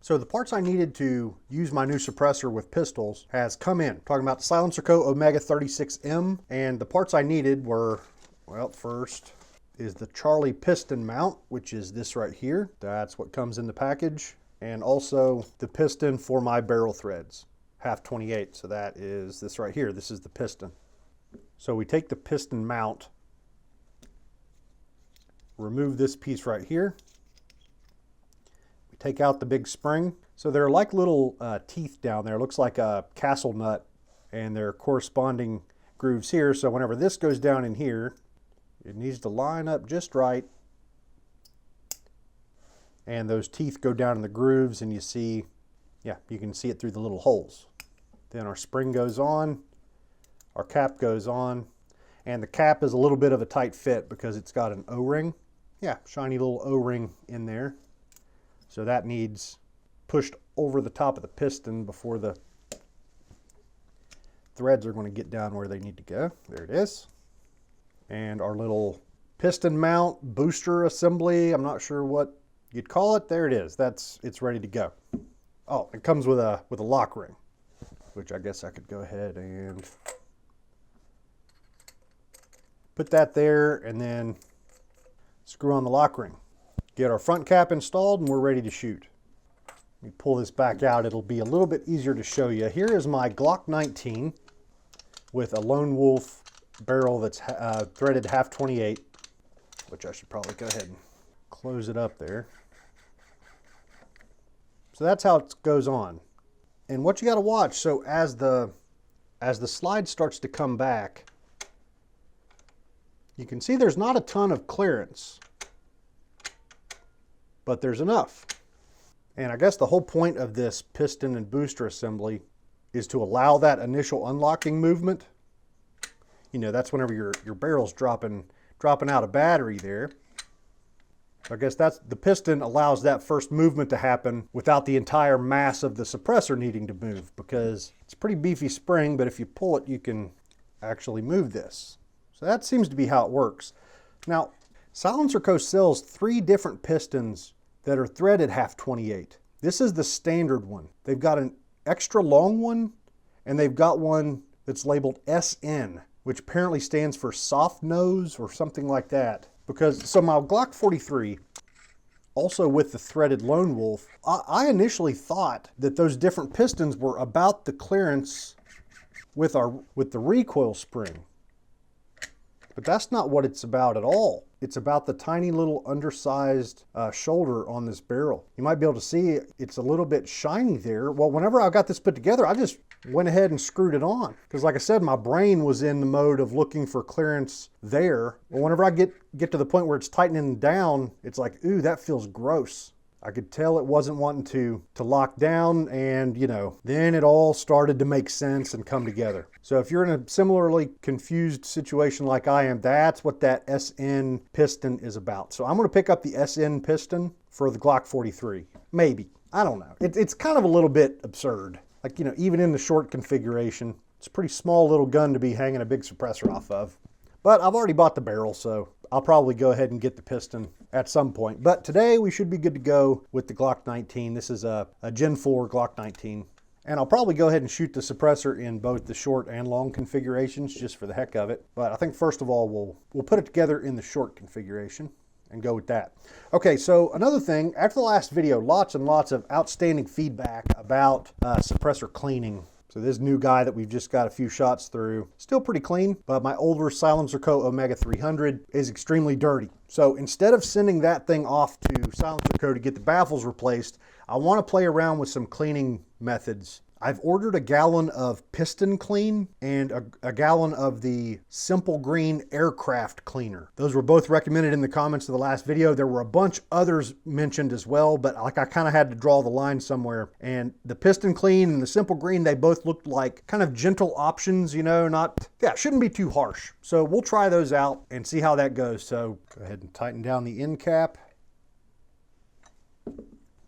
So the parts I needed to use my new suppressor with pistols has come in. Talking about the SilencerCo Omega 36M, and the parts I needed were, well, first is the Charlie piston mount, which is this right here. That's what comes in the package. And also the piston for my barrel threads, half 28. So that is this right here. This is the piston. So we take the piston mount, remove this piece right here. We take out the big spring. So they're like little teeth down there. It looks like a castle nut, and there are corresponding grooves here. So whenever this goes down in here, it needs to line up just right. And those teeth go down in the grooves, and you see, yeah, you can see it through the little holes. Then our spring goes on, our cap goes on, and the cap is a little bit of a tight fit because it's got an O-ring. Yeah, shiny little O-ring in there. So that needs pushed over the top of the piston before the threads are going to get down where they need to go. There it is. And our little piston mount booster assembly, I'm not sure what you'd call it. There it is. It's ready to go. Oh, it comes with a lock ring, which I guess I could go ahead and put that there and then screw on the lock ring. Get our front cap installed and we're ready to shoot. Let me pull this back out. It'll be a little bit easier to show you. Here is my Glock 19 with a Lone Wolf barrel that's threaded half 28, which I should probably go ahead and close it up there. So that's how it goes on. And what you got to watch, so as the slide starts to come back, you can see there's not a ton of clearance, but there's enough. And I guess the whole point of this piston and booster assembly is to allow that initial unlocking movement. You know, that's whenever your barrel's dropping out a battery there. I guess that's the piston allows that first movement to happen without the entire mass of the suppressor needing to move, because it's a pretty beefy spring, but if you pull it, you can actually move this. So that seems to be how it works. Now, SilencerCo sells 3 different pistons that are threaded half 28. This is the standard one. They've got an extra long one, and they've got one that's labeled SN, which apparently stands for soft nose or something like that. So my Glock 43, also with the threaded Lone Wolf, I initially thought that those different pistons were about the clearance with the recoil spring. But that's not what it's about at all. It's about the tiny little undersized shoulder on this barrel. You might be able to see it's a little bit shiny there. Well, whenever I got this put together, I just went ahead and screwed it on. Because like I said, my brain was in the mode of looking for clearance there. But whenever I get to the point where it's tightening down, it's like, ooh, that feels gross. I could tell it wasn't wanting to lock down, and you know, then it all started to make sense and come together. So if you're in a similarly confused situation like I am, that's what that SN piston is about. So I'm going to pick up the SN piston for the Glock 43. Maybe. I don't know. It's kind of a little bit absurd. Like, you know, even in the short configuration, it's a pretty small little gun to be hanging a big suppressor off of. But I've already bought the barrel, so I'll probably go ahead and get the piston at some point. But today we should be good to go with the Glock 19. This is a Gen 4 Glock 19. And I'll probably go ahead and shoot the suppressor in both the short and long configurations just for the heck of it. But I think first of all, we'll put it together in the short configuration and go with that. Okay, so another thing, after the last video, lots and lots of outstanding feedback about suppressor cleaning. So this new guy that we've just got a few shots through, still pretty clean, but my older SilencerCo Omega 300 is extremely dirty. So instead of sending that thing off to SilencerCo to get the baffles replaced, I want to play around with some cleaning methods. I've ordered a gallon of piston clean and a gallon of the Simple Green aircraft cleaner. Those were both recommended in the comments of the last video. There were a bunch others mentioned as well, but like I kind of had to draw the line somewhere. And the piston clean and the Simple Green, they both looked like kind of gentle options, you know, shouldn't be too harsh. So we'll try those out and see how that goes. So go ahead and tighten down the end cap.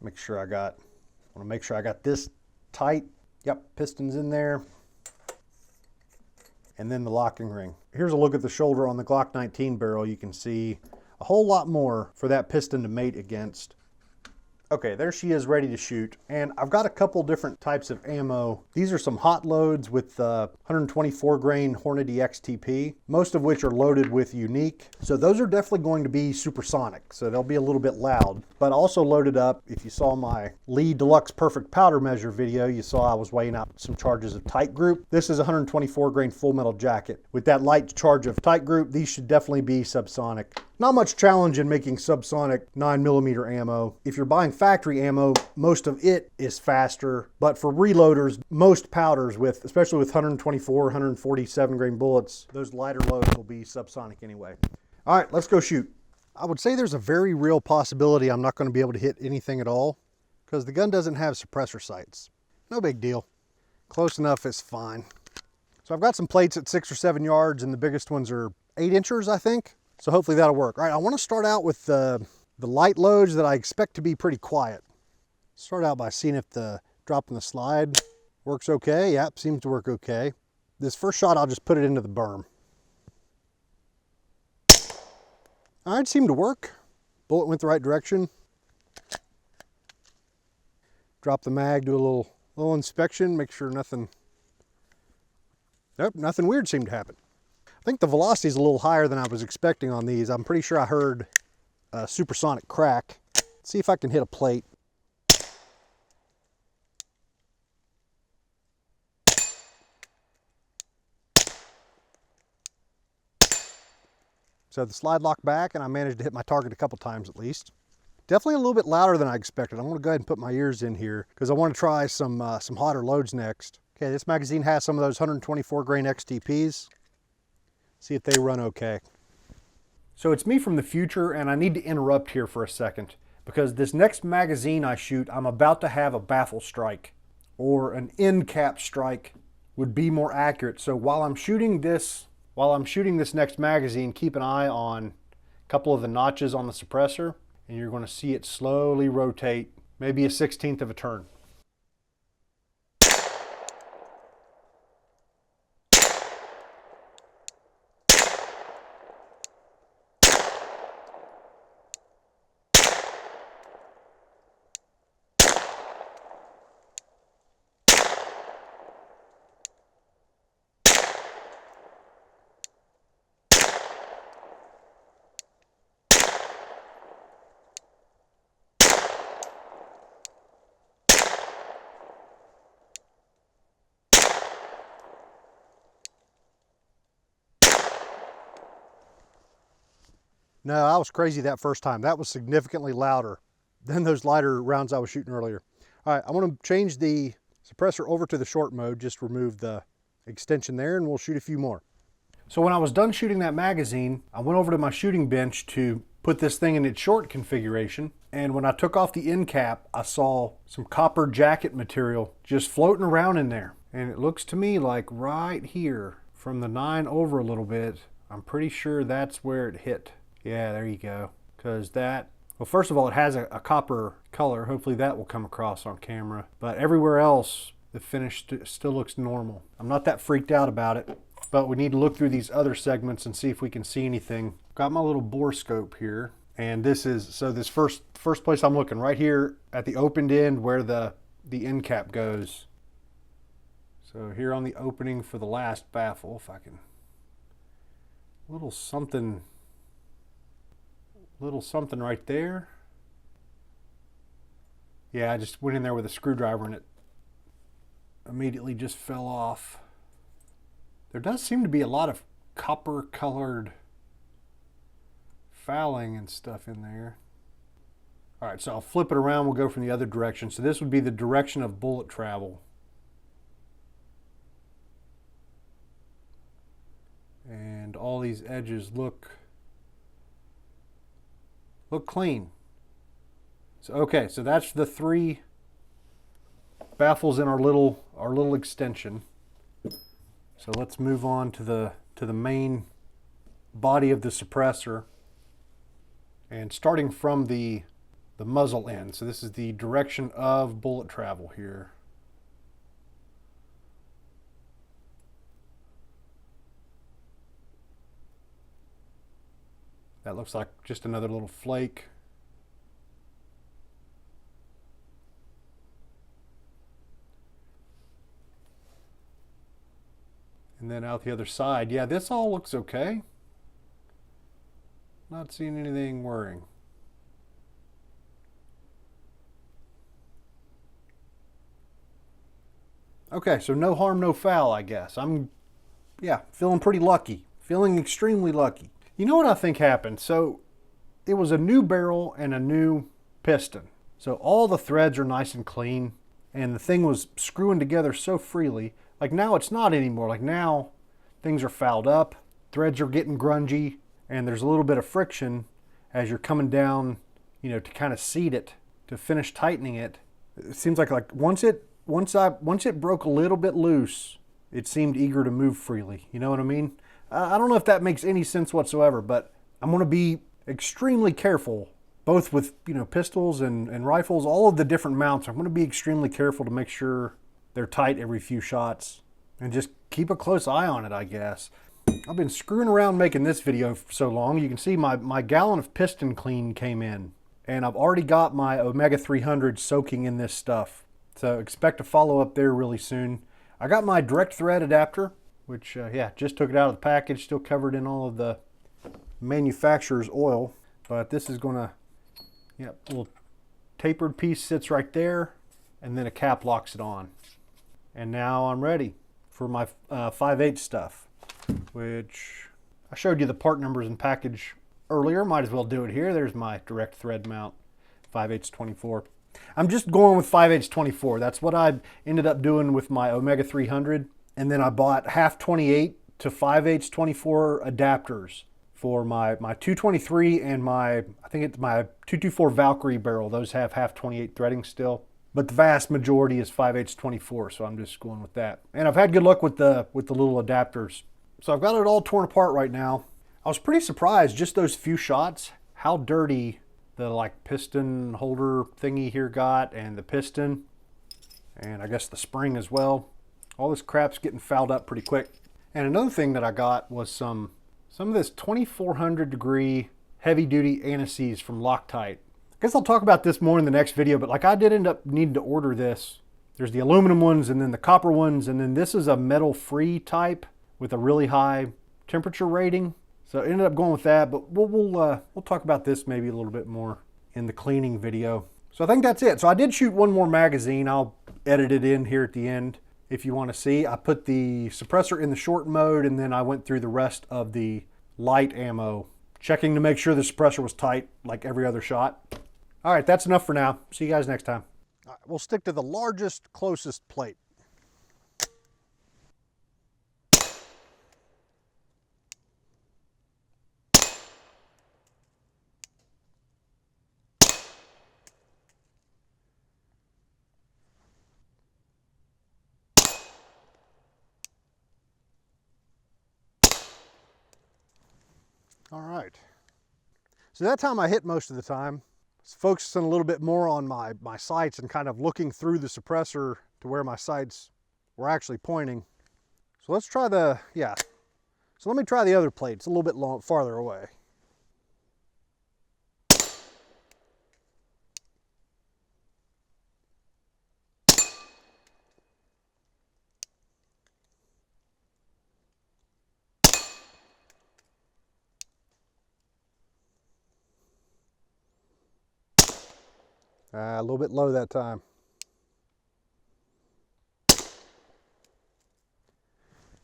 Want to make sure I got this tight. Yep, piston's in there. And then the locking ring. Here's a look at the shoulder on the Glock 19 barrel. You can see a whole lot more for that piston to mate against Okay, there she is ready to shoot. And I've got a couple different types of ammo. These are some hot loads with 124 grain Hornady XTP, most of which are loaded with unique. So those are definitely going to be supersonic, so they'll be a little bit loud, but also loaded up. If you saw my Lee Deluxe Perfect Powder Measure video, you saw I was weighing out some charges of tight group. This is a 124 grain full metal jacket. With that light charge of tight group, these should definitely be subsonic. Not much challenge in making subsonic 9mm ammo. If you're buying factory ammo, most of it is faster, but for reloaders, most powders especially with 124, 147 grain bullets, those lighter loads will be subsonic anyway. All right, let's go shoot. I would say there's a very real possibility I'm not going to be able to hit anything at all because the gun doesn't have suppressor sights. No big deal. Close enough is fine. So I've got some plates at 6 or 7 yards and the biggest ones are 8 inchers, I think. So hopefully that'll work. All right, I want to start out with the light loads that I expect to be pretty quiet. Start out by seeing if the dropping the slide works okay. Yep, seems to work okay. This first shot, I'll just put it into the berm. All right, seemed to work. Bullet went the right direction. Drop the mag, do a little inspection, make sure nothing, nope, nothing weird seemed to happen. I think the velocity is a little higher than I was expecting on these. I'm pretty sure I heard a supersonic crack. Let's see if I can hit a plate. So the slide locked back and I managed to hit my target a couple times at least. Definitely a little bit louder than I expected. I'm gonna go ahead and put my ears in here because I want to try some hotter loads next. Okay, this magazine has some of those 124 grain XTPs. See if they run okay. So it's me from the future and I need to interrupt here for a second because this next magazine I shoot, I'm about to have a Baffle Strike, or an end cap strike would be more accurate. So while I'm shooting this next magazine, keep an eye on a couple of the notches on the suppressor and you're going to see it slowly rotate, maybe a 1/16 of a turn. No, I was crazy that first time. That was significantly louder than those lighter rounds I was shooting earlier. All right, I want to change the suppressor over to the short mode, just remove the extension there, and we'll shoot a few more. So when I was done shooting that magazine, I went over to my shooting bench to put this thing in its short configuration. And when I took off the end cap, I saw some copper jacket material just floating around in there. And it looks to me like right here, from the 9 over a little bit, I'm pretty sure that's where it hit. Yeah, there you go. Because that, well, first of all, it has a copper color. Hopefully that will come across on camera. But everywhere else, the finish still looks normal. I'm not that freaked out about it, but we need to look through these other segments and see if we can see anything. Got my little bore scope here. And this is, so this first place I'm looking, right here at the opened end where the end cap goes. So here on the opening for the last baffle, if I can, little something right there. Yeah, I just went in there with a screwdriver and it immediately just fell off. There does seem to be a lot of copper colored fouling and stuff in there. All right, so I'll flip it around. We'll go from the other direction. So this would be the direction of bullet travel. And all these edges look clean. So okay, so that's the 3 baffles in our little extension. So let's move on to the main body of the suppressor, and starting from the muzzle end. So this is the direction of bullet travel here. That looks like just another little flake. then out the other side. Yeah, this all looks okay. Not seeing anything worrying. Okay, so no harm, no foul, I guess. I'm, yeah, feeling pretty lucky. Feeling extremely lucky. You know what I think happened? So it was a new barrel and a new piston. So all the threads are nice and clean, and the thing was screwing together so freely. Like now it's not anymore. Like now things are fouled up, threads are getting grungy, and there's a little bit of friction as you're coming down, you know, to kind of seat it, to finish tightening it. It seems like once it broke a little bit loose, it seemed eager to move freely. You know what I mean? I don't know if that makes any sense whatsoever, but I'm going to be extremely careful, both with, you know, pistols and rifles, all of the different mounts. I'm going to be extremely careful to make sure they're tight every few shots and just keep a close eye on it, I guess. I've been screwing around making this video for so long. You can see my gallon of piston clean came in, and I've already got my Omega 300 soaking in this stuff. So expect a follow up there really soon. I got my direct thread adapter, which, yeah, just took it out of the package, still covered in all of the manufacturer's oil. But this is going to, yeah, a little tapered piece sits right there, and then a cap locks it on. And now I'm ready for my 5/8 stuff, which I showed you the part numbers and package earlier. Might as well do it here. There's my direct thread mount, 5/8 24. I'm just going with 5/8 24. That's what I ended up doing with my Omega 300. And then I bought half 28 to 5/8 24 adapters for my 223 and I think it's my 224 Valkyrie barrel. Those have half 28 threading still. But the vast majority is 5/8 24, so I'm just going with that. And I've had good luck with the little adapters. So I've got it all torn apart right now. I was pretty surprised, just those few shots, how dirty the like piston holder thingy here got, and the piston, and I guess the spring as well. All this crap's getting fouled up pretty quick. And another thing that I got was some of this 2400 degree heavy duty anti-seize from Loctite. I guess I'll talk about this more in the next video, but like I did end up needing to order this. There's the aluminum ones and then the copper ones, and then this is a metal free type with a really high temperature rating. So I ended up going with that, but we'll talk about this maybe a little bit more in the cleaning video. So I think that's it. So I did shoot one more magazine. I'll edit it in here at the end if you want to see. I put the suppressor in the short mode, and then I went through the rest of the light ammo, checking to make sure the suppressor was tight like every other shot. All right, that's enough for now. See you guys next time. All right, we'll stick to the largest, closest plate. All right. So that time I hit most of the time. I was focusing a little bit more on my sights and kind of looking through the suppressor to where my sights were actually pointing. So let's try the, yeah. So let me try the other plate. It's a little bit farther away. A little bit low that time.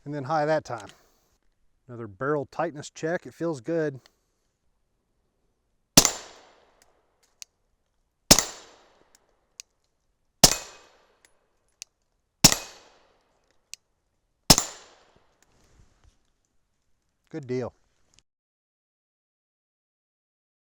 And then high that time. Another barrel tightness check. It feels good. Good deal.